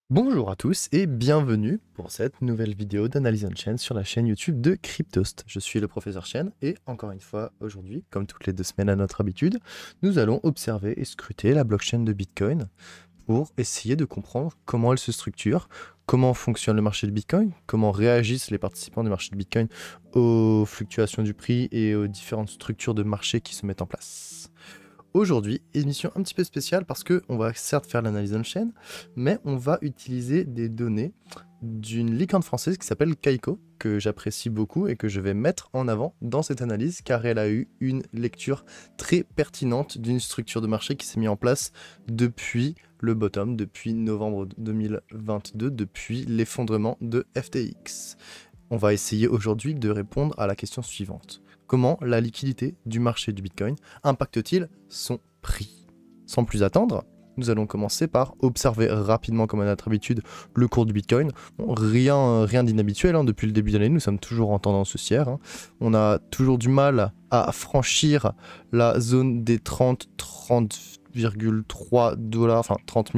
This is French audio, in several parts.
Bonjour à tous et bienvenue pour cette nouvelle vidéo d'analyse on-chain sur la chaîne YouTube de Cryptost. Je suis le professeur Chen et encore une fois aujourd'hui, comme toutes les 2 semaines à notre habitude, nous allons observer et scruter la blockchain de Bitcoin pour essayer de comprendre comment elle se structure, comment fonctionne le marché de Bitcoin, comment réagissent les participants du marché de Bitcoin aux fluctuations du prix et aux différentes structures de marché qui se mettent en place. Aujourd'hui, émission un petit peu spéciale parce qu'on va certes faire l'analyse on-chain, mais on va utiliser des données d'une licorne française qui s'appelle Kaiko, que j'apprécie beaucoup et que je vais mettre en avant dans cette analyse car elle a eu une lecture très pertinente d'une structure de marché qui s'est mise en place depuis le bottom, depuis novembre 2022, depuis l'effondrement de FTX. On va essayer aujourd'hui de répondre à la question suivante. Comment la liquidité du marché du Bitcoin impacte-t-il son prix? Sans plus attendre, nous allons commencer par observer rapidement, comme à notre habitude, le cours du Bitcoin. Bon, rien d'inhabituel, depuis le début de l'année, nous sommes toujours en tendance haussière. On a toujours du mal à franchir la zone des 30,3 dollars, enfin 30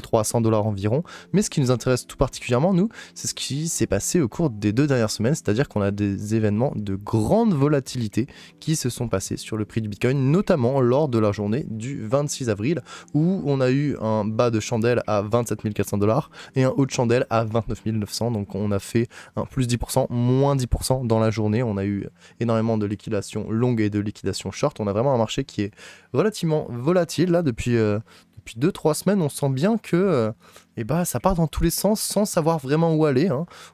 300 dollars environ. Mais ce qui nous intéresse tout particulièrement, nous, c'est ce qui s'est passé au cours des 2 dernières semaines, c'est-à-dire qu'on a des événements de grande volatilité qui se sont passés sur le prix du Bitcoin, notamment lors de la journée du 26 avril, où on a eu un bas de chandelle à 27 400 dollars et un haut de chandelle à 29 900. Donc on a fait un plus 10%, moins 10% dans la journée. On a eu énormément de liquidation longue et de liquidation short. On a vraiment un marché qui est relativement volatile là depuis 2-3 semaines. On sent bien que ça part dans tous les sens sans savoir vraiment où aller.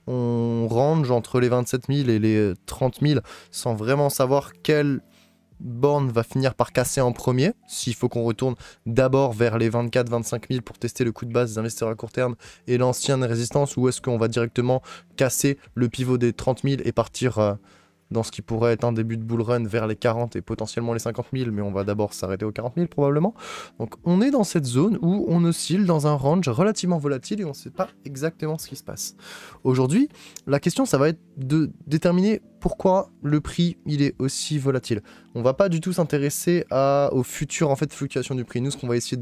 On range entre les 27 000 et les 30 000 sans vraiment savoir quelle borne va finir par casser en premier. S'il faut qu'on retourne d'abord vers les 24-25 000 pour tester le coup de base des investisseurs à court terme et l'ancienne résistance, ou est-ce qu'on va directement casser le pivot des 30 000 et partir dans ce qui pourrait être un début de bull run vers les 40 et potentiellement les 50 000, mais on va d'abord s'arrêter aux 40 000 probablement. Donc on est dans cette zone où on oscille dans un range relativement volatile et on ne sait pas exactement ce qui se passe. Aujourd'hui, la question, ça va être de déterminer pourquoi le prix il est aussi volatile. On va pas du tout s'intéresser aux futures fluctuations du prix. Nous, ce qu'on va essayer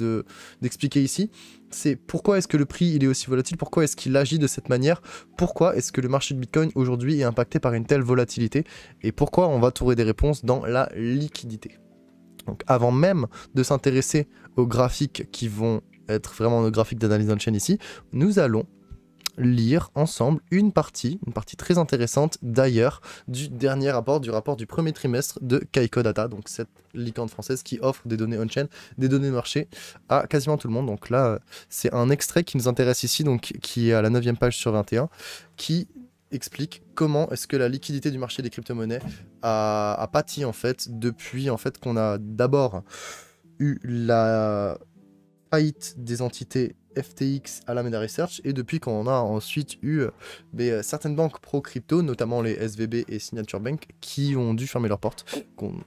d'expliquer ici, c'est pourquoi est-ce que le prix il est aussi volatile, pourquoi est-ce qu'il agit de cette manière, pourquoi est-ce que le marché de Bitcoin aujourd'hui est impacté par une telle volatilité, et pourquoi on va trouver des réponses dans la liquidité. Donc avant même de s'intéresser aux graphiques qui vont être vraiment nos graphiques d'analyse on-chain ici, nous allons lire ensemble une partie très intéressante d'ailleurs du dernier rapport, du rapport du premier trimestre de Kaiko Data, donc cette licorne française qui offre des données on-chain, des données de marché à quasiment tout le monde. Donc là, c'est un extrait qui nous intéresse ici, donc qui est à la 9e page sur 21, qui explique comment est-ce que la liquidité du marché des crypto-monnaies a pâti depuis qu'on a d'abord eu la faillite des entités FTX à Alameda Research, et depuis qu'on a ensuite eu certaines banques pro-crypto, notamment les SVB et Signature Bank, qui ont dû fermer leurs portes.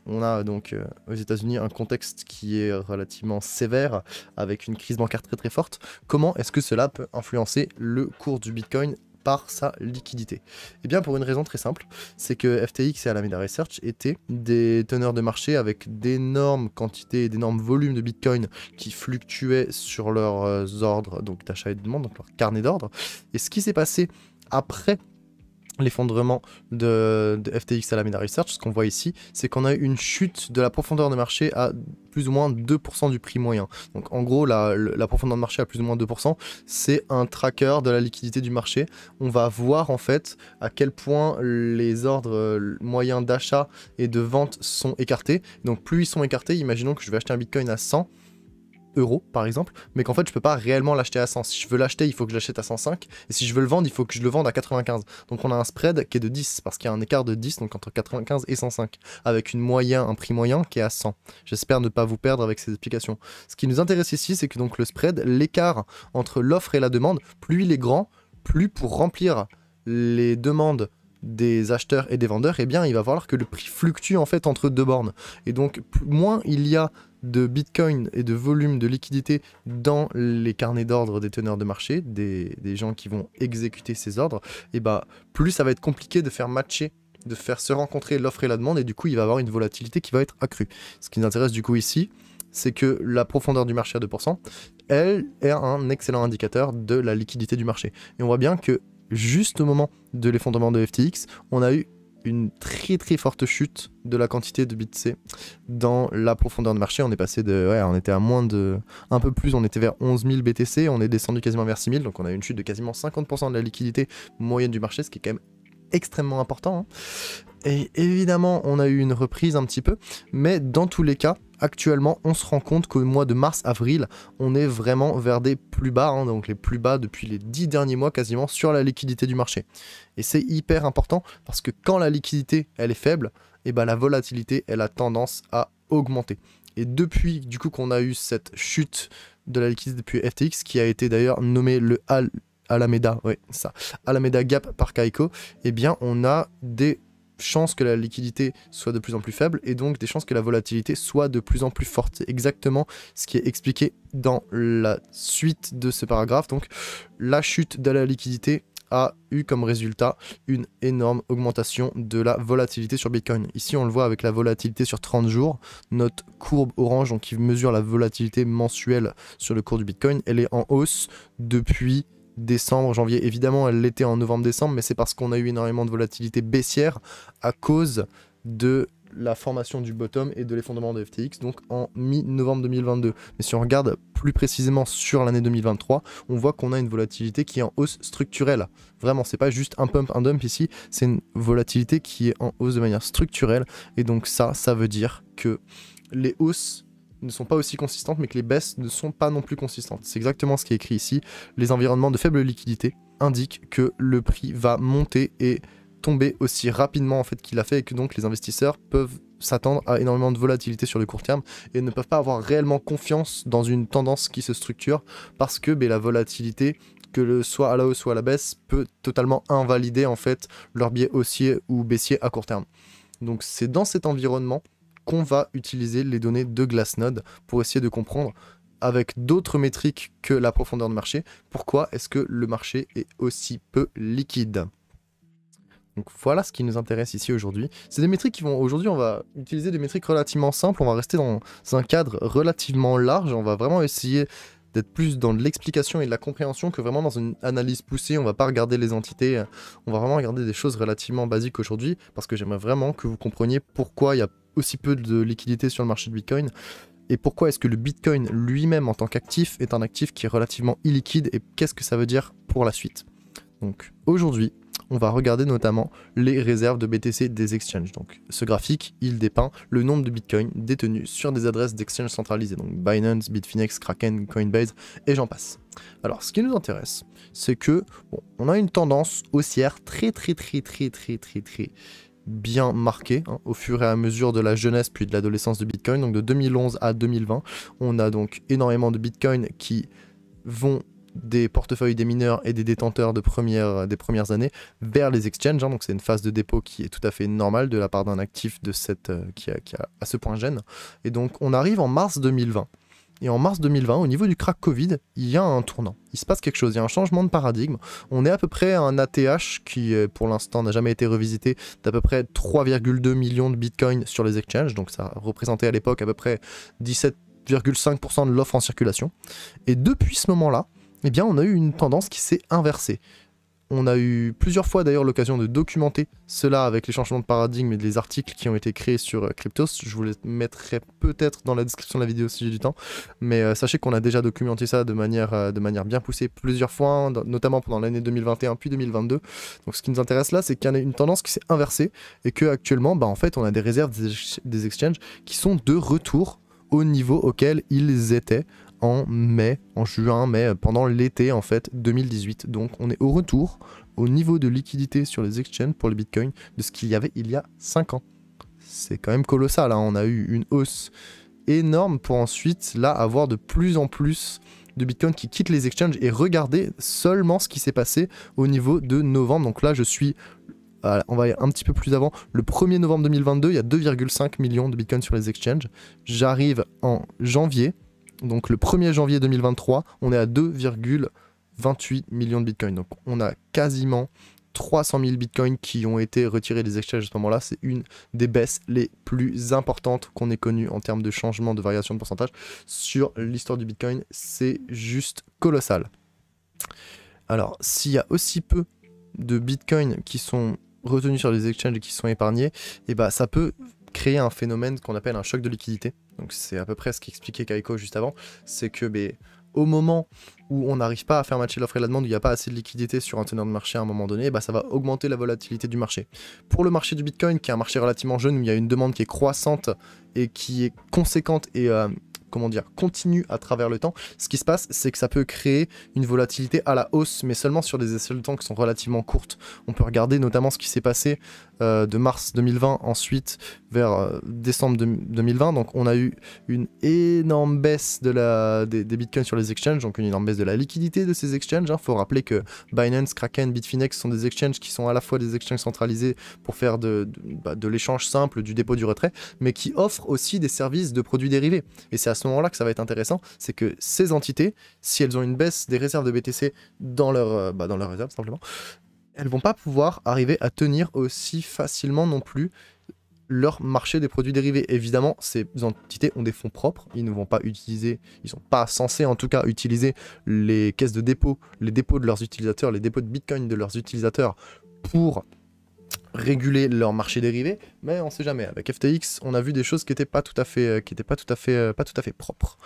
On a donc aux États-Unis un contexte qui est relativement sévère, avec une crise bancaire très très forte. Comment est-ce que cela peut influencer le cours du Bitcoin par sa liquidité? Eh bien pour une raison très simple, c'est que FTX et Alameda Research étaient des teneurs de marché avec d'énormes quantités et d'énormes volumes de Bitcoin qui fluctuaient sur leurs ordres donc d'achat et de demande, donc leur carnet d'ordre. Et ce qui s'est passé après l'effondrement de FTX à Alameda Research, ce qu'on voit ici, c'est qu'on a eu une chute de la profondeur de marché à plus ou moins 2% du prix moyen. Donc en gros, la profondeur de marché à plus ou moins 2%, c'est un tracker de la liquidité du marché. On va voir en fait à quel point les ordres moyens d'achat et de vente sont écartés. Donc plus ils sont écartés, imaginons que je vais acheter un Bitcoin à 100 euros par exemple, mais qu'en fait je peux pas réellement l'acheter à 100. Si je veux l'acheter, il faut que je l'achète à 105, et si je veux le vendre, il faut que je le vende à 95. Donc on a un spread qui est de 10, parce qu'il y a un écart de 10, donc entre 95 et 105, avec un prix moyen qui est à 100. J'espère ne pas vous perdre avec ces explications. Ce qui nous intéresse ici, c'est que donc le spread, l'écart entre l'offre et la demande, plus il est grand, plus pour remplir les demandes des acheteurs et des vendeurs, eh bien il va falloir que le prix fluctue en fait entre deux bornes. Et donc moins il y a de Bitcoin et de volume de liquidité dans les carnets d'ordre des teneurs de marché, des gens qui vont exécuter ces ordres, et plus ça va être compliqué de faire matcher, de faire se rencontrer l'offre et la demande, et du coup il va y avoir une volatilité qui va être accrue. Ce qui nous intéresse du coup ici, c'est que la profondeur du marché à 2%, elle est un excellent indicateur de la liquidité du marché. Et on voit bien que juste au moment de l'effondrement de FTX, on a eu une très très forte chute de la quantité de BTC dans la profondeur de marché. On est passé de... Ouais, on était à moins de... Un peu plus, on était vers 11 000 BTC, on est descendu quasiment vers 6 000, donc on a eu une chute de quasiment 50% de la liquidité moyenne du marché, ce qui est quand même extrêmement important, hein. Et évidemment, on a eu une reprise un petit peu, mais dans tous les cas, actuellement, on se rend compte qu'au mois de mars-avril, on est vraiment vers des plus bas, hein, donc les plus bas depuis les 10 derniers mois quasiment sur la liquidité du marché. Et c'est hyper important parce que quand la liquidité, elle est faible, et ben la volatilité, elle a tendance à augmenter. Et depuis, du coup, qu'on a eu cette chute de la liquidité depuis FTX, qui a été d'ailleurs nommé le Alameda, ouais, ça, Alameda Gap par Kaiko, eh bien, on a des chances que la liquidité soit de plus en plus faible et donc des chances que la volatilité soit de plus en plus forte. C'est exactement ce qui est expliqué dans la suite de ce paragraphe. Donc, la chute de la liquidité a eu comme résultat une énorme augmentation de la volatilité sur Bitcoin. Ici, on le voit avec la volatilité sur 30 jours. Notre courbe orange, donc qui mesure la volatilité mensuelle sur le cours du Bitcoin, elle est en hausse depuis décembre, janvier. Évidemment, elle l'était en novembre-décembre, mais c'est parce qu'on a eu énormément de volatilité baissière à cause de la formation du bottom et de l'effondrement de FTX, donc en mi-novembre 2022. Mais si on regarde plus précisément sur l'année 2023, on voit qu'on a une volatilité qui est en hausse structurelle. Vraiment, c'est pas juste un pump, un dump ici, c'est une volatilité qui est en hausse de manière structurelle. Et donc ça veut dire que les hausses ne sont pas aussi consistantes, mais que les baisses ne sont pas non plus consistantes. C'est exactement ce qui est écrit ici. Les environnements de faible liquidité indiquent que le prix va monter et tomber aussi rapidement en fait qu'il a fait, et que donc les investisseurs peuvent s'attendre à énormément de volatilité sur le court terme et ne peuvent pas avoir réellement confiance dans une tendance qui se structure parce que la volatilité, que soit à la hausse ou à la baisse, peut totalement invalider en fait leur biais haussier ou baissier à court terme. Donc c'est dans cet environnement qu'on va utiliser les données de Glassnode pour essayer de comprendre avec d'autres métriques que la profondeur de marché, pourquoi est-ce que le marché est aussi peu liquide. Donc voilà ce qui nous intéresse ici aujourd'hui. C'est des métriques qui vont... Aujourd'hui, on va utiliser des métriques relativement simples, on va rester dans un cadre relativement large, on va vraiment essayer d'être plus dans de l'explication et de la compréhension que vraiment dans une analyse poussée. On va pas regarder les entités, on va vraiment regarder des choses relativement basiques aujourd'hui, parce que j'aimerais vraiment que vous compreniez pourquoi il y a aussi peu de liquidité sur le marché de Bitcoin, et pourquoi est-ce que le Bitcoin lui-même en tant qu'actif est un actif qui est relativement illiquide, et qu'est-ce que ça veut dire pour la suite. Donc aujourd'hui, on va regarder notamment les réserves de BTC des exchanges. Donc ce graphique, il dépeint le nombre de Bitcoin détenus sur des adresses d'exchanges centralisées, donc Binance, Bitfinex, Kraken, Coinbase, et j'en passe. Alors ce qui nous intéresse, c'est que on a une tendance haussière très bien marquée, hein, au fur et à mesure de la jeunesse puis de l'adolescence de Bitcoin. Donc de 2011 à 2020, on a donc énormément de Bitcoin qui vont des portefeuilles des mineurs et des détenteurs des premières années vers les exchanges, hein. Donc c'est une phase de dépôt qui est tout à fait normale de la part d'un actif de cette, qui a à ce point jeune. Et donc on arrive en mars 2020. Et en mars 2020, au niveau du crack Covid, il y a un tournant. Il se passe quelque chose, il y a un changement de paradigme. On est à peu près à un ATH qui, pour l'instant, n'a jamais été revisité, d'à peu près 3,2 millions de bitcoins sur les exchanges. Donc ça représentait à l'époque à peu près 17,5% de l'offre en circulation. Et depuis ce moment-là, eh bien, on a eu une tendance qui s'est inversée. On a eu plusieurs fois d'ailleurs l'occasion de documenter cela avec les changements de paradigme et les articles qui ont été créés sur Cryptos. Je vous les mettrai peut-être dans la description de la vidéo si j'ai du temps. Mais sachez qu'on a déjà documenté ça de manière bien poussée plusieurs fois, hein, notamment pendant l'année 2021 puis 2022. Donc ce qui nous intéresse là, c'est qu'il y a une tendance qui s'est inversée et qu'actuellement, en fait, on a des réserves des exchanges qui sont de retour au niveau auquel ils étaient en juin, mai, pendant l'été en fait 2018. Donc on est au retour au niveau de liquidité sur les exchanges pour le Bitcoin de ce qu'il y avait il y a 5 ans. C'est quand même colossal, hein. On a eu une hausse énorme pour ensuite là avoir de plus en plus de Bitcoin qui quittent les exchanges, et regardez seulement ce qui s'est passé au niveau de novembre. Donc là je suis... on va aller un petit peu plus avant. Le 1er novembre 2022, il y a 2,5 millions de Bitcoin sur les exchanges. J'arrive en janvier. Donc le 1er janvier 2023, on est à 2,28 millions de Bitcoin. Donc on a quasiment 300 000 bitcoins qui ont été retirés des exchanges à ce moment-là. C'est une des baisses les plus importantes qu'on ait connues en termes de changement de variation de pourcentage sur l'histoire du bitcoin. C'est juste colossal. Alors, s'il y a aussi peu de bitcoins qui sont retenus sur les exchanges et qui sont épargnés, et bah, ça peut créer un phénomène qu'on appelle un choc de liquidité. Donc c'est à peu près ce qu'expliquait Kaiko juste avant, c'est que au moment où on n'arrive pas à faire matcher l'offre et la demande, où il n'y a pas assez de liquidité sur un teneur de marché à un moment donné, bah, ça va augmenter la volatilité du marché. Pour le marché du Bitcoin, qui est un marché relativement jeune, où il y a une demande qui est croissante et qui est conséquente et comment dire, continue à travers le temps, ce qui se passe, c'est que ça peut créer une volatilité à la hausse, mais seulement sur des échelles de temps qui sont relativement courtes. On peut regarder notamment ce qui s'est passé de mars 2020, ensuite vers décembre 2020. Donc on a eu une énorme baisse des bitcoins sur les exchanges, donc une énorme baisse de la liquidité de ces exchanges. Faut rappeler que Binance, Kraken, Bitfinex sont des exchanges qui sont à la fois des exchanges centralisés pour faire de l'échange simple, du dépôt, du retrait, mais qui offrent aussi des services de produits dérivés. Et c'est à ce moment-là que ça va être intéressant, c'est que ces entités, si elles ont une baisse des réserves de BTC dans leurs réserves simplement, elles vont pas pouvoir arriver à tenir aussi facilement non plus leur marché des produits dérivés. Évidemment, ces entités ont des fonds propres, ils ne vont pas utiliser, ils sont pas censés en tout cas utiliser les caisses de dépôt, les dépôts de leurs utilisateurs, les dépôts de Bitcoin de leurs utilisateurs pour réguler leur marché dérivé, mais on sait jamais. Avec FTX, on a vu des choses qui n'étaient pas tout à fait propres.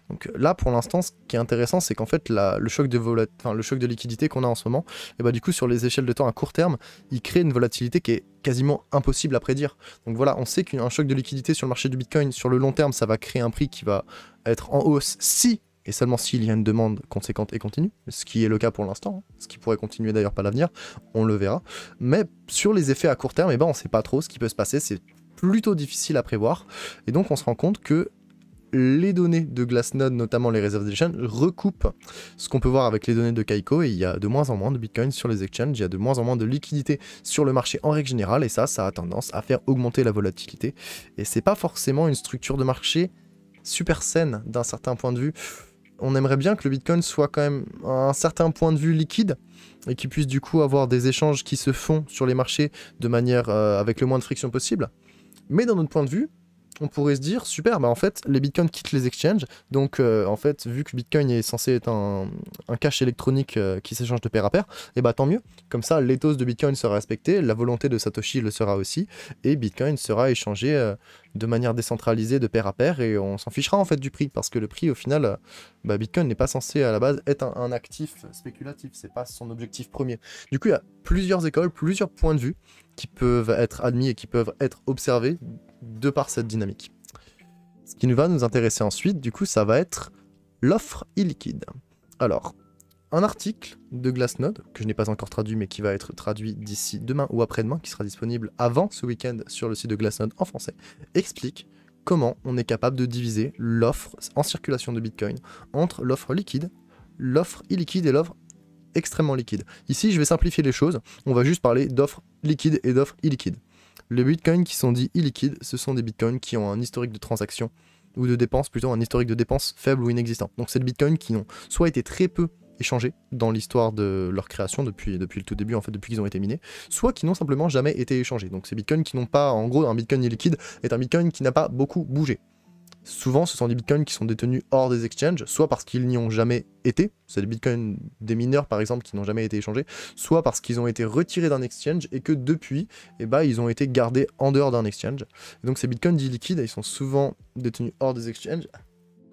Donc là, pour l'instant, ce qui est intéressant, c'est qu'en fait, le choc de liquidité qu'on a en ce moment, et bah du coup, sur les échelles de temps à court terme, il crée une volatilité qui est quasiment impossible à prédire. Donc voilà, on sait qu'un choc de liquidité sur le marché du Bitcoin, sur le long terme, ça va créer un prix qui va être en hausse et seulement s'il y a une demande conséquente et continue, ce qui est le cas pour l'instant, ce qui pourrait continuer d'ailleurs par l'avenir, on le verra. Mais sur les effets à court terme, on ne sait pas trop ce qui peut se passer, c'est plutôt difficile à prévoir, et donc on se rend compte que les données de Glassnode, notamment les réserves des exchanges, recoupent ce qu'on peut voir avec les données de Kaiko, et il y a de moins en moins de Bitcoin sur les exchanges, il y a de moins en moins de liquidité sur le marché en règle générale, et ça a tendance à faire augmenter la volatilité, et c'est pas forcément une structure de marché super saine d'un certain point de vue. On aimerait bien que le Bitcoin soit quand même à un certain point de vue liquide et qu'il puisse du coup avoir des échanges qui se font sur les marchés de manière avec le moins de friction possible. Mais d'un autre point de vue, on pourrait se dire, super, bah en fait, les bitcoins quittent les exchanges, donc en fait, vu que Bitcoin est censé être un cash électronique qui s'échange de pair à pair, et bah tant mieux, comme ça, l'éthos de Bitcoin sera respecté, la volonté de Satoshi le sera aussi, et Bitcoin sera échangé de manière décentralisée de pair à pair, et on s'en fichera en fait du prix, parce que le prix, au final, Bitcoin n'est pas censé à la base être un actif spéculatif, c'est pas son objectif premier. Du coup, il y a plusieurs écoles, plusieurs points de vue qui peuvent être admis et qui peuvent être observés de par cette dynamique. Ce qui va nous intéresser ensuite, du coup, ça va être l'offre illiquide. Alors, un article de Glassnode, que je n'ai pas encore traduit, mais qui va être traduit d'ici demain ou après-demain, qui sera disponible avant ce week-end sur le site de Glassnode en français, explique comment on est capable de diviser l'offre en circulation de Bitcoin entre l'offre liquide, l'offre illiquide et l'offre extrêmement liquide. Ici, je vais simplifier les choses, on va juste parler d'offre liquide et d'offre illiquide. Les bitcoins qui sont dits illiquides, ce sont des bitcoins qui ont un historique de transaction, ou de dépenses, plutôt un historique de dépenses faible ou inexistant. Donc c'est des bitcoins qui ont soit été très peu échangés dans l'histoire de leur création, depuis le tout début, en fait, depuis qu'ils ont été minés, soit qui n'ont simplement jamais été échangés. Donc ces bitcoins qui n'ont pas, en gros, un bitcoin illiquide est un bitcoin qui n'a pas beaucoup bougé. Souvent, ce sont des bitcoins qui sont détenus hors des exchanges, soit parce qu'ils n'y ont jamais été, c'est des bitcoins des mineurs par exemple qui n'ont jamais été échangés, soit parce qu'ils ont été retirés d'un exchange et que depuis, ils ont été gardés en dehors d'un exchange. Et donc ces bitcoins dits liquides, ils sont souvent détenus hors des exchanges,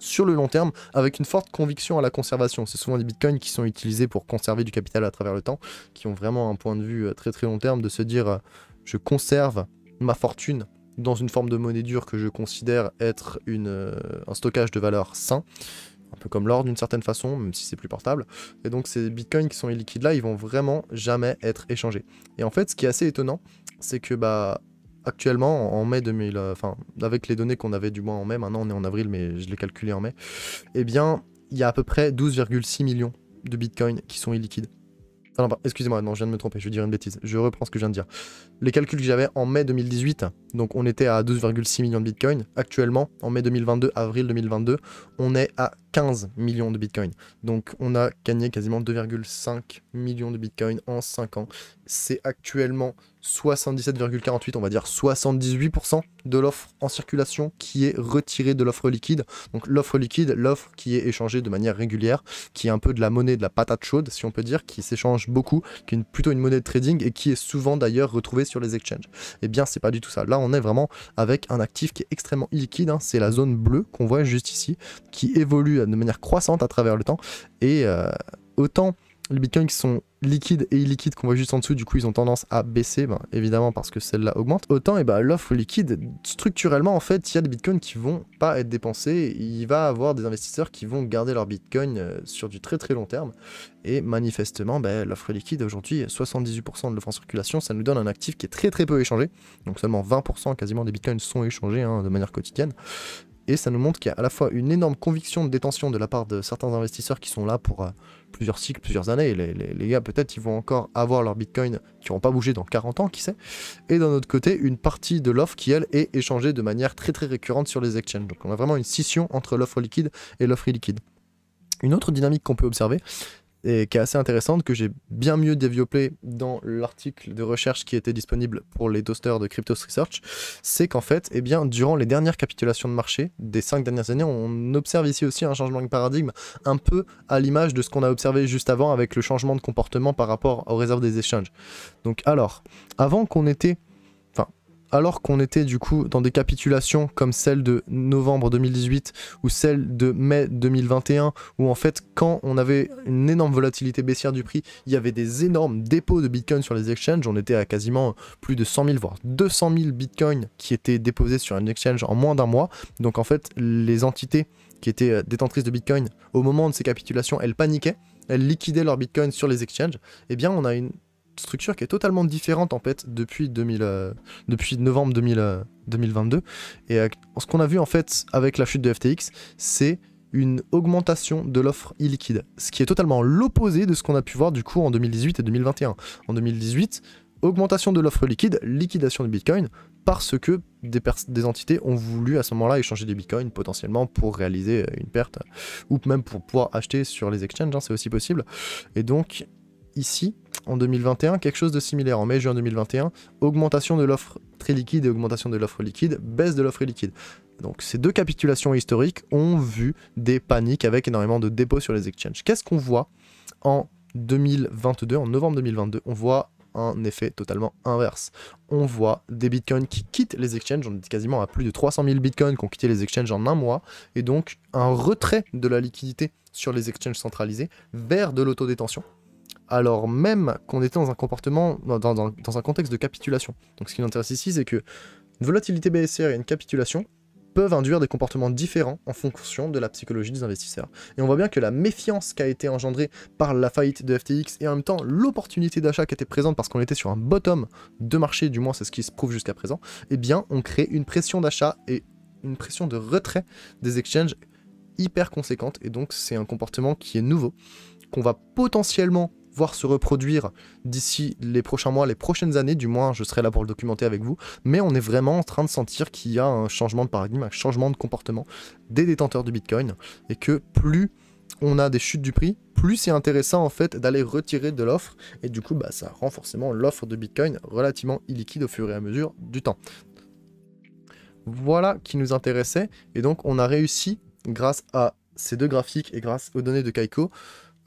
sur le long terme, avec une forte conviction à la conservation. C'est souvent des bitcoins qui sont utilisés pour conserver du capital à travers le temps, qui ont vraiment un point de vue très très long terme de se dire je conserve ma fortune dans une forme de monnaie dure que je considère être un stockage de valeur sain, un peu comme l'or d'une certaine façon, même si c'est plus portable. Et donc ces bitcoins qui sont illiquides là, ils vont vraiment jamais être échangés. Et en fait, ce qui est assez étonnant, c'est que actuellement, en mai 2000, avec les données qu'on avait du moins en mai, maintenant on est en avril, mais je l'ai calculé en mai, il y a à peu près 12,6 millions de bitcoins qui sont illiquides. Enfin, non, excusez-moi, non, je viens de me tromper, je vais dire une bêtise. Je reprends ce que je viens de dire. Les calculs que j'avais en mai 2018, donc on était à 12,6 millions de bitcoins. Actuellement, en mai 2022, avril 2022, on est à 15 millions de bitcoins. Donc on a gagné quasiment 2,5 millions de bitcoins en 5 ans. C'est actuellement 77,48, on va dire 78% de l'offre en circulation qui est retirée de l'offre liquide. Donc l'offre liquide, l'offre qui est échangée de manière régulière, qui est un peu de la monnaie de la patate chaude, si on peut dire, qui s'échange beaucoup, qui est plutôt une monnaie de trading et qui est souvent d'ailleurs retrouvée sur les exchanges. Eh bien, c'est pas du tout ça. Là, on est vraiment avec un actif qui est extrêmement illiquide. Hein. C'est la zone bleue qu'on voit juste ici, qui évolue de manière croissante à travers le temps. Et autant les bitcoins qui sont liquides et illiquides qu'on voit juste en dessous, du coup ils ont tendance à baisser, évidemment parce que celle-là augmente. Autant l'offre liquide, structurellement en fait, il y a des bitcoins qui vont pas être dépensés, il va y avoir des investisseurs qui vont garder leur bitcoin sur du très très long terme. Et manifestement, l'offre liquide aujourd'hui, 78% de l'offre en circulation, ça nous donne un actif qui est très très peu échangé. Donc seulement 20% quasiment des bitcoins sont échangés de manière quotidienne. Et ça nous montre qu'il y a à la fois une énorme conviction de détention de la part de certains investisseurs qui sont là pour plusieurs cycles, plusieurs années. Et les gars, peut-être, ils vont encore avoir leur bitcoin qui n'auront pas bougé dans 40 ans, qui sait. Et d'un autre côté, une partie de l'offre qui, elle, est échangée de manière très très récurrente sur les exchanges. Donc on a vraiment une scission entre l'offre liquide et l'offre illiquide. Une autre dynamique qu'on peut observer, et qui est assez intéressante, que j'ai bien mieux développé dans l'article de recherche qui était disponible pour les toasters de Cryptos Research, c'est qu'en fait, durant les dernières capitulations de marché des 5 dernières années, on observe ici aussi un changement de paradigme, un peu à l'image de ce qu'on a observé juste avant avec le changement de comportement par rapport aux réserves des exchanges. Donc alors qu'on était du coup dans des capitulations comme celle de novembre 2018 ou celle de mai 2021, où en fait quand on avait une énorme volatilité baissière du prix, il y avait des énormes dépôts de bitcoin sur les exchanges, on était à quasiment plus de 100 000 voire 200 000 bitcoins qui étaient déposés sur un exchange en moins d'un mois. Donc en fait les entités qui étaient détentrices de bitcoin au moment de ces capitulations, elles paniquaient, elles liquidaient leurs bitcoins sur les exchanges. Eh bien on a une structure qui est totalement différente en fait depuis novembre 2022, et ce qu'on a vu en fait avec la chute de FTX, c'est une augmentation de l'offre illiquide, ce qui est totalement l'opposé de ce qu'on a pu voir du coup en 2018 et 2021. En 2018, augmentation de l'offre liquide, liquidation de Bitcoin, parce que des entités ont voulu à ce moment-là échanger des Bitcoins potentiellement pour réaliser une perte, ou même pour pouvoir acheter sur les exchanges, c'est aussi possible. Et donc ici, en 2021, quelque chose de similaire. En mai-juin 2021, augmentation de l'offre très liquide et augmentation de l'offre liquide, baisse de l'offre liquide. Donc ces deux capitulations historiques ont vu des paniques avec énormément de dépôts sur les exchanges. Qu'est-ce qu'on voit en 2022, en novembre 2022? On voit un effet totalement inverse. On voit des bitcoins qui quittent les exchanges, on est quasiment à plus de 300 000 bitcoins qui ont quitté les exchanges en un mois, et donc un retrait de la liquidité sur les exchanges centralisés vers de l'autodétention, alors même qu'on était dans un comportement, dans un contexte de capitulation. Donc ce qui nous intéresse ici, c'est que une volatilité baissière et une capitulation peuvent induire des comportements différents en fonction de la psychologie des investisseurs. Et on voit bien que la méfiance qui a été engendrée par la faillite de FTX et en même temps l'opportunité d'achat qui était présente parce qu'on était sur un bottom de marché, du moins c'est ce qui se prouve jusqu'à présent, eh bien on crée une pression d'achat et une pression de retrait des exchanges hyper conséquente, et donc c'est un comportement qui est nouveau, qu'on va potentiellement voir se reproduire d'ici les prochains mois, les prochaines années, du moins je serai là pour le documenter avec vous, mais on est vraiment en train de sentir qu'il y a un changement de paradigme, un changement de comportement des détenteurs de Bitcoin, et que plus on a des chutes du prix, plus c'est intéressant en fait d'aller retirer de l'offre, et du coup ça rend forcément l'offre de Bitcoin relativement illiquide au fur et à mesure du temps. Voilà qui nous intéressait, et donc on a réussi, grâce à ces deux graphiques et grâce aux données de Kaiko,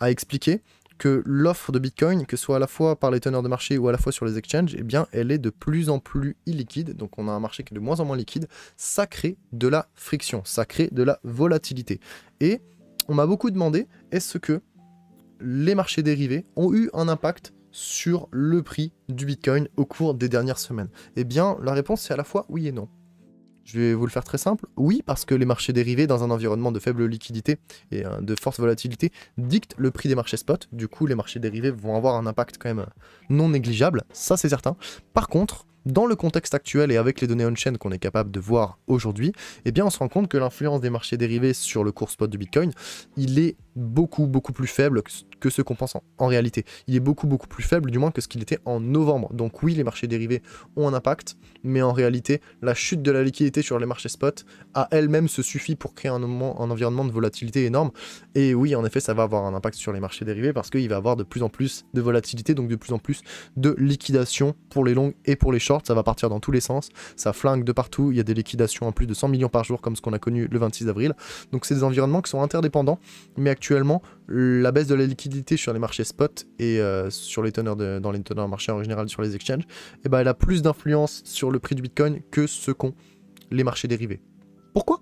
à expliquer que l'offre de Bitcoin, que ce soit à la fois par les teneurs de marché ou à la fois sur les exchanges, eh bien, elle est de plus en plus illiquide. Donc on a un marché qui est de moins en moins liquide. Ça crée de la friction, ça crée de la volatilité. Et on m'a beaucoup demandé, est-ce que les marchés dérivés ont eu un impact sur le prix du Bitcoin au cours des dernières semaines? Eh bien, la réponse c'est à la fois oui et non. Je vais vous le faire très simple. Oui, parce que les marchés dérivés, dans un environnement de faible liquidité et de forte volatilité, dictent le prix des marchés spot. Du coup, les marchés dérivés vont avoir un impact quand même non négligeable. Ça, c'est certain. Par contre, dans le contexte actuel et avec les données on-chain qu'on est capable de voir aujourd'hui, eh bien, on se rend compte que l'influence des marchés dérivés sur le cours spot du Bitcoin, il est beaucoup plus faible que ce qu'on pense en réalité. Il est beaucoup plus faible du moins que ce qu'il était en novembre. Donc oui, les marchés dérivés ont un impact, mais en réalité, la chute de la liquidité sur les marchés spot à elle-même se suffit pour créer un environnement de volatilité énorme. Et oui, en effet, ça va avoir un impact sur les marchés dérivés parce qu'il va y avoir de plus en plus de volatilité, donc de plus en plus de liquidation pour les longues et pour les shorts. Ça va partir dans tous les sens, ça flingue de partout. Il y a des liquidations en plus de 100 millions par jour comme ce qu'on a connu le 26 avril. Donc c'est des environnements qui sont interdépendants, mais actuellement, la baisse de la liquidité sur les marchés spot et sur les teneurs dans les teneurs marchés en général sur les exchanges, eh ben, elle a plus d'influence sur le prix du Bitcoin que ce qu'ont les marchés dérivés. Pourquoi ?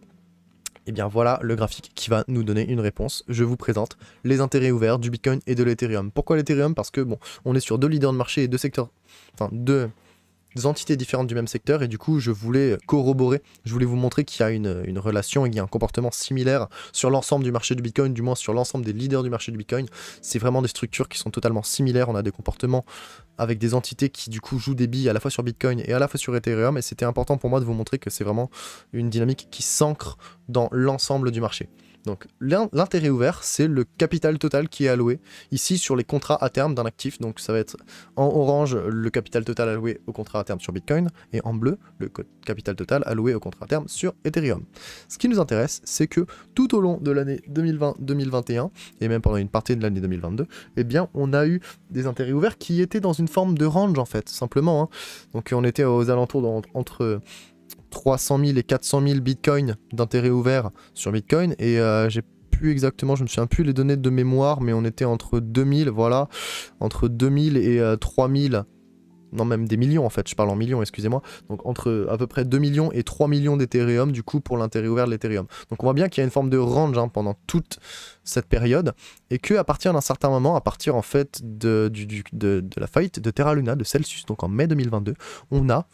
Et bien voilà le graphique qui va nous donner une réponse. Je vous présente les intérêts ouverts du Bitcoin et de l'Ethereum. Pourquoi l'Ethereum ? Parce que bon, on est sur deux leaders de marché et deux secteurs, enfin deux entités différentes du même secteur, et du coup je voulais corroborer, je voulais vous montrer qu'il y a une relation et qu'il y a un comportement similaire sur l'ensemble du marché du Bitcoin, du moins sur l'ensemble des leaders du marché du Bitcoin. C'est vraiment des structures qui sont totalement similaires, on a des comportements avec des entités qui du coup jouent des billes à la fois sur Bitcoin et à la fois sur Ethereum, et c'était important pour moi de vous montrer que c'est vraiment une dynamique qui s'ancre dans l'ensemble du marché. Donc l'intérêt ouvert, c'est le capital total qui est alloué ici sur les contrats à terme d'un actif. Donc ça va être en orange le capital total alloué au contrat à terme sur Bitcoin et en bleu le capital total alloué au contrat à terme sur Ethereum. Ce qui nous intéresse, c'est que tout au long de l'année 2020-2021 et même pendant une partie de l'année 2022, eh bien on a eu des intérêts ouverts qui étaient dans une forme de range en fait, simplement. Hein. Donc on était aux alentours entre 300 000 et 400 000 bitcoins d'intérêt ouvert sur Bitcoin, et j'ai plus exactement, je me souviens plus les données de mémoire, mais on était entre 2000, voilà, entre 2000 et 3000, non même des millions en fait, je parle en millions, excusez-moi, donc entre à peu près 2 millions et 3 millions d'Ethereum du coup pour l'intérêt ouvert de l'Ethereum. Donc on voit bien qu'il y a une forme de range pendant toute cette période, et que à partir d'un certain moment, à partir en fait de la faillite de Terra Luna, de Celsius, donc en mai 2022, on a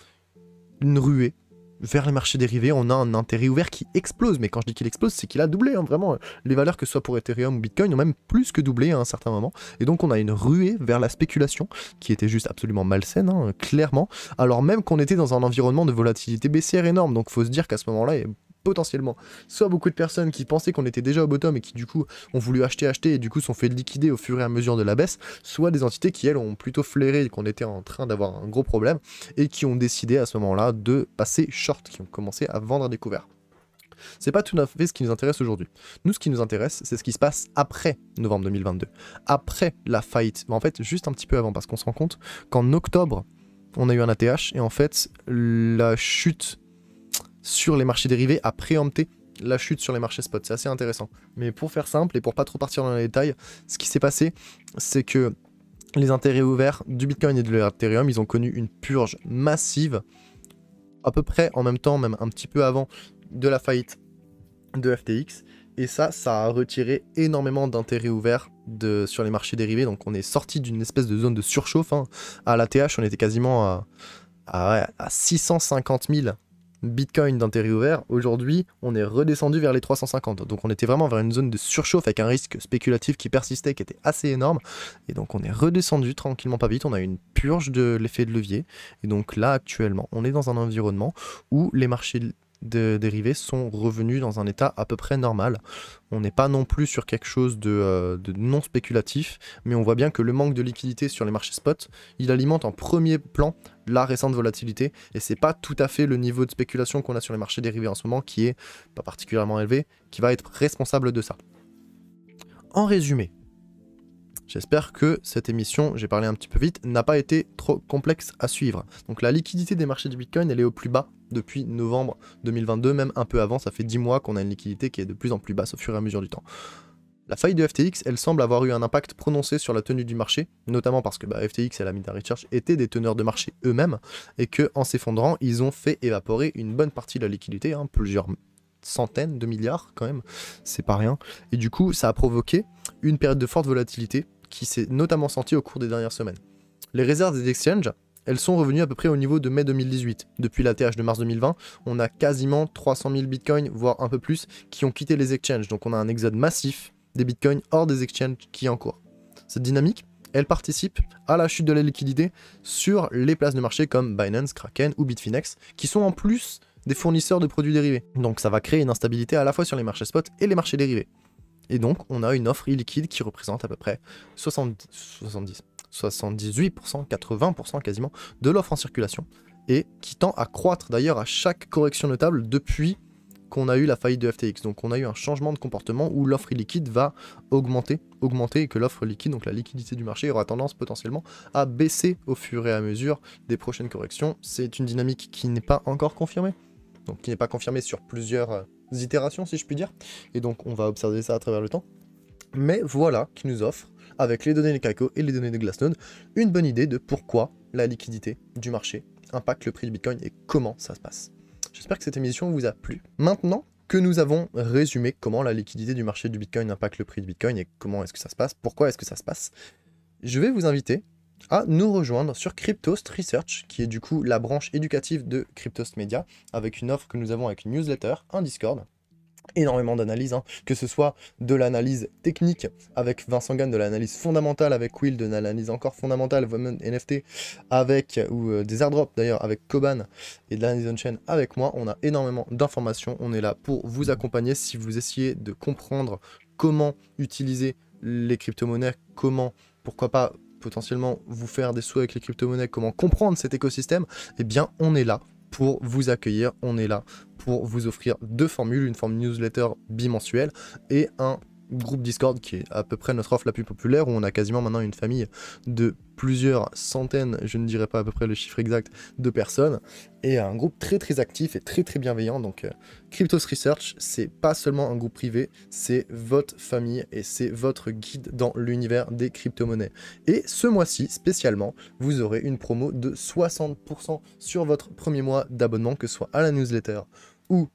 une ruée vers les marchés dérivés, on a un intérêt ouvert qui explose, mais quand je dis qu'il explose, c'est qu'il a doublé, vraiment, les valeurs que ce soit pour Ethereum ou Bitcoin ont même plus que doublé à un certain moment, et donc on a une ruée vers la spéculation, qui était juste absolument malsaine, clairement, alors même qu'on était dans un environnement de volatilité baissière énorme, donc faut se dire qu'à ce moment-là, il y a potentiellement soit beaucoup de personnes qui pensaient qu'on était déjà au bottom et qui du coup ont voulu acheter et du coup sont fait liquider au fur et à mesure de la baisse, soit des entités qui elles ont plutôt flairé qu'on était en train d'avoir un gros problème et qui ont décidé à ce moment-là de passer short, qui ont commencé à vendre à découvert. C'est pas tout à fait ce qui nous intéresse aujourd'hui. Nous, ce qui nous intéresse, c'est ce qui se passe après novembre 2022, après la faillite, mais en fait juste un petit peu avant, parce qu'on se rend compte qu'en octobre on a eu un ATH et en fait la chute sur les marchés dérivés a préempté la chute sur les marchés spot. C'est assez intéressant. Mais pour faire simple et pour pas trop partir dans les détails, ce qui s'est passé, c'est que les intérêts ouverts du Bitcoin et de l'Ethereum, ils ont connu une purge massive, à peu près en même temps, même un petit peu avant de la faillite de FTX. Et ça a retiré énormément d'intérêts ouverts sur les marchés dérivés. Donc on est sorti d'une espèce de zone de surchauffe. À l'ATH, on était quasiment à 650 000 Bitcoin d'intérêt ouvert. Aujourd'hui, on est redescendu vers les 350. Donc on était vraiment vers une zone de surchauffe avec un risque spéculatif qui persistait, qui était assez énorme. Et donc on est redescendu tranquillement, pas vite. On a eu une purge de l'effet de levier. Et donc là, actuellement, on est dans un environnement où les marchés dérivés sont revenus dans un état à peu près normal. On n'est pas non plus sur quelque chose de non spéculatif, mais on voit bien que le manque de liquidité sur les marchés spot, il alimente en premier plan la récente volatilité, et c'est pas tout à fait le niveau de spéculation qu'on a sur les marchés dérivés en ce moment, qui est pas particulièrement élevé, qui va être responsable de ça. En résumé, j'espère que cette émission, j'ai parlé un petit peu vite, n'a pas été trop complexe à suivre. Donc la liquidité des marchés du Bitcoin, elle est au plus bas depuis novembre 2022, même un peu avant, ça fait 10 mois qu'on a une liquidité qui est de plus en plus basse au fur et à mesure du temps. La faillite de FTX, elle semble avoir eu un impact prononcé sur la tenue du marché, notamment parce que FTX et la Alameda Research étaient des teneurs de marché eux-mêmes, et qu'en s'effondrant, ils ont fait évaporer une bonne partie de la liquidité, plusieurs centaines de milliards quand même, c'est pas rien, et du coup ça a provoqué une période de forte volatilité qui s'est notamment sentie au cours des dernières semaines. Les réserves des exchanges, elles sont revenues à peu près au niveau de mai 2018. Depuis l'ATH de mars 2020, on a quasiment 300 000 bitcoins, voire un peu plus, qui ont quitté les exchanges. Donc on a un exode massif des bitcoins hors des exchanges qui est en cours. Cette dynamique, elle participe à la chute de la liquidité sur les places de marché comme Binance, Kraken ou Bitfinex, qui sont en plus des fournisseurs de produits dérivés. Donc ça va créer une instabilité à la fois sur les marchés spot et les marchés dérivés. Et donc, on a une offre illiquide qui représente à peu près 78%, 80% quasiment de l'offre en circulation, et qui tend à croître d'ailleurs à chaque correction notable depuis qu'on a eu la faillite de FTX. Donc on a eu un changement de comportement où l'offre illiquide va augmenter, et que l'offre liquide, donc la liquidité du marché, aura tendance potentiellement à baisser au fur et à mesure des prochaines corrections. C'est une dynamique qui n'est pas encore confirmée, donc qui n'est pas confirmée sur plusieurs itérations, si je puis dire, et donc on va observer ça à travers le temps. Mais voilà qui nous offre, avec les données de Kaiko et les données de Glassnode, une bonne idée de pourquoi la liquidité du marché impacte le prix du Bitcoin et comment ça se passe. J'espère que cette émission vous a plu. Maintenant que nous avons résumé comment la liquidité du marché du Bitcoin impacte le prix du Bitcoin et comment est-ce que ça se passe, pourquoi est-ce que ça se passe, je vais vous inviter à nous rejoindre sur Cryptost Research, qui est du coup la branche éducative de Cryptost Media, avec une offre que nous avons avec une newsletter, un Discord, énormément d'analyses, que ce soit de l'analyse technique avec Vincent Gann, de l'analyse fondamentale avec Will, de l'analyse encore fondamentale Women NFT avec, ou des airdrops d'ailleurs avec Koban, et de l'analyse on-chain avec moi. On a énormément d'informations, on est là pour vous accompagner si vous essayez de comprendre comment utiliser les crypto-monnaies, comment, pourquoi pas, potentiellement vous faire des sous avec les crypto-monnaies, comment comprendre cet écosystème. Eh bien on est là pour vous accueillir, on est là pour vous offrir deux formules, une formule newsletter bimensuelle et un groupe Discord qui est à peu près notre offre la plus populaire, où on a quasiment maintenant une famille de plusieurs centaines, je ne dirais pas à peu près le chiffre exact, de personnes, et un groupe très très actif et très très bienveillant. Donc Cryptos Research, c'est pas seulement un groupe privé, c'est votre famille et c'est votre guide dans l'univers des crypto-monnaies. Et ce mois-ci, spécialement, vous aurez une promo de 60% sur votre premier mois d'abonnement, que ce soit à la newsletter ou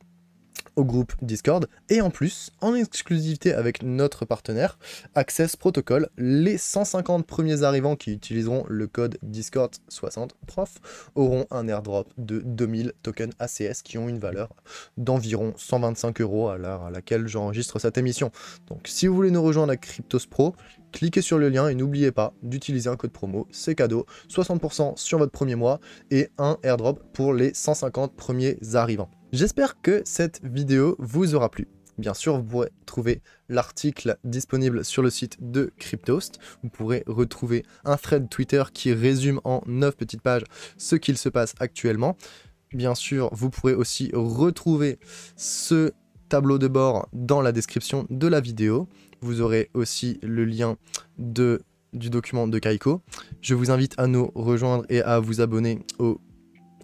au groupe Discord, et en plus, en exclusivité avec notre partenaire, Access Protocol, les 150 premiers arrivants qui utiliseront le code Discord 60prof auront un airdrop de 2000 tokens ACS qui ont une valeur d'environ 125 € à l'heure à laquelle j'enregistre cette émission. Donc si vous voulez nous rejoindre à Cryptos Pro, cliquez sur le lien et n'oubliez pas d'utiliser un code promo, c'est cadeau, 60% sur votre premier mois et un airdrop pour les 150 premiers arrivants. J'espère que cette vidéo vous aura plu. Bien sûr, vous pourrez trouver l'article disponible sur le site de Cryptost. Vous pourrez retrouver un thread Twitter qui résume en 9 petites pages ce qu'il se passe actuellement. Bien sûr, vous pourrez aussi retrouver ce tableau de bord dans la description de la vidéo. Vous aurez aussi le lien du document de Kaiko. Je vous invite à nous rejoindre et à vous abonner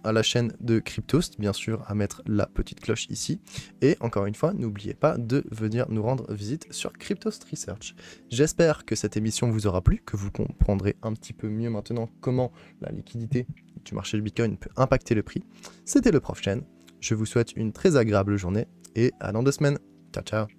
à la chaîne de Cryptost, bien sûr, à mettre la petite cloche ici. Et encore une fois, n'oubliez pas de venir nous rendre visite sur Cryptost Research. J'espère que cette émission vous aura plu, que vous comprendrez un petit peu mieux maintenant comment la liquidité du marché du Bitcoin peut impacter le prix. C'était le Prof Chen. Je vous souhaite une très agréable journée et à dans 2 semaines. Ciao, ciao.